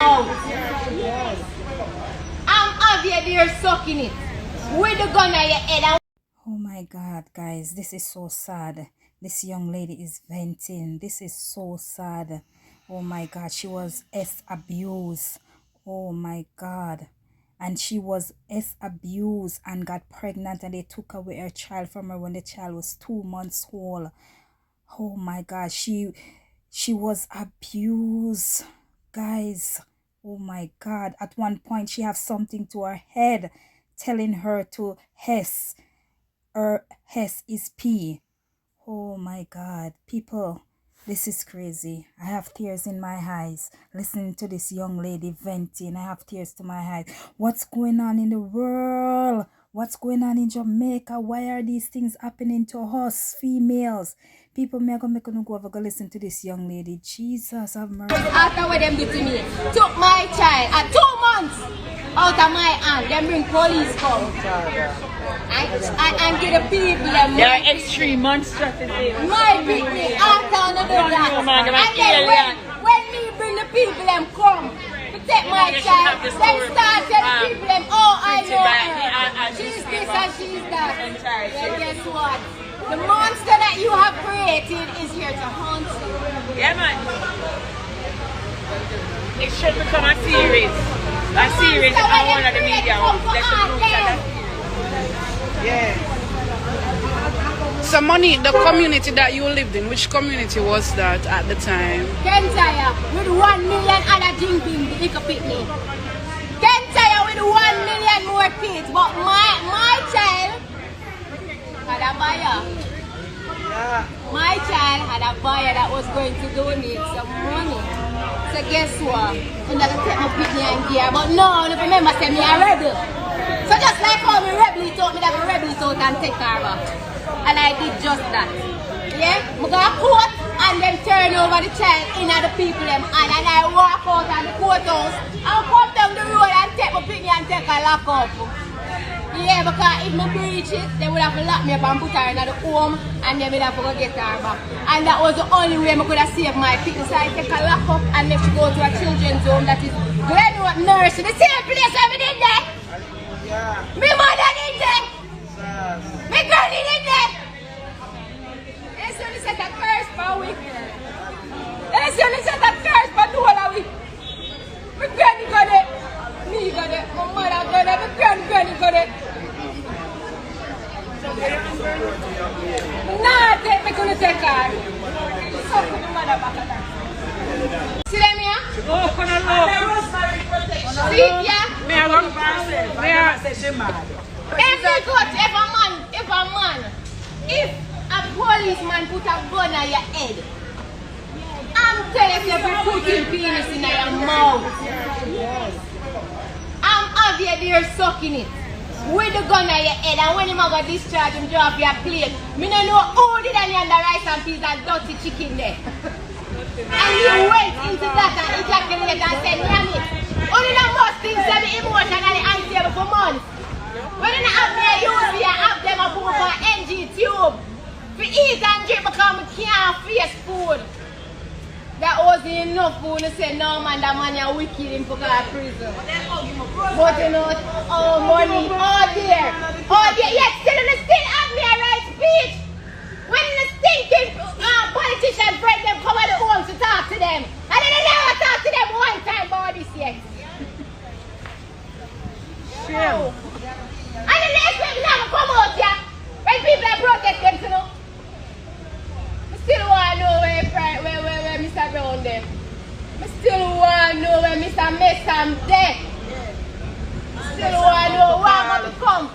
out. I'm over there sucking it with the gun at your head. Oh my God, guys, this is so sad. This young lady is venting. This is so sad. Oh my God, she was abused. Oh my God. And she was abused and got pregnant, and they took away her child from her when the child was 2 months old. Oh my God, she was abused, guys. Oh my God. At one point, she have something to her head telling her to Hess. Her Hess is P. Oh my God, people, this is crazy. I have tears in my eyes listening to this young lady venting. I have tears to my eyes. What's going on in the world? What's going on in Jamaica? Why are these things happening to us females? People, me gonna go over go listen to this young lady. Jesus have mercy. After what them did to me, took my child at 2 months out of my hand. Them bring police come. And get the people them. They are extreme monstrosity. My people, after another that. And then when me bring the people them come to take my child, them start telling the people them, oh, I know her. She's this and she's that. Well, guess what? The monster that you have created is here to haunt you. Yeah, man. It should become a series. A series on one of the media. Yeah. So, Money, the community that you lived in, which community was that at the time? Kentire with 1 million other jing bing, the little picnic. Kentire with 1 million more kids, but my child had a buyer. Yeah. My child had a buyer that was going to donate some money. So guess what? I'm not going to take my picnic and gear, but no, I remember saying me a rebel. So just like how me rebel it out, me that rebel it out and take her back. And I did just that. Yeah? I got a court and then turn over the child in at the people them and I walk out of the courthouse and come down the road and take my picnic and take her lock up. Yeah, because if I breach it, they would have locked me up and put her in the home and then we'd have to go get her back. And that was the only way I could have saved my picnic. So I take her lock up and make she go to a children's home that is Glenwood Nursery, the same place I did there. Yeah. My mother did there. My granny did there. It's only set a curse for a week. It's only set a curse for 2 whole week. My granny got it. Me got it. My mother got it. My granny got it. Nah, they couldn't take her. So put the mother back at her. See them here? Oh, can I look? See it, yeah? Me a run person. Me a say she mad. If a policeman put a gun on your head, I'm telling you, if you put your penis in your mouth, I'm over there sucking it with the gun on your head, and when him go discharge him, drop your plate. Me no know who did any under rice and peas and dirty chicken there. And you went into that and ejaculate and said, damn it. Only the most things that be emotionally unstable for months. When you have me use here, have them a put for NG tube. For eat and drink because I can't face food. That wasn't enough food to say, no man, that man is wicked in for prison. But you know, oh money, oh dear. Yet still have me a right speech. When the stinking politician bring them come at the home to talk to them. And then they never talk to them one time about this yet. Shame. And then they expect me to come out here when people are protesting, you know. I still want to know where Mr. Brown there. I still want to know where Mr. Mason there. I still want to know where I'm going to come.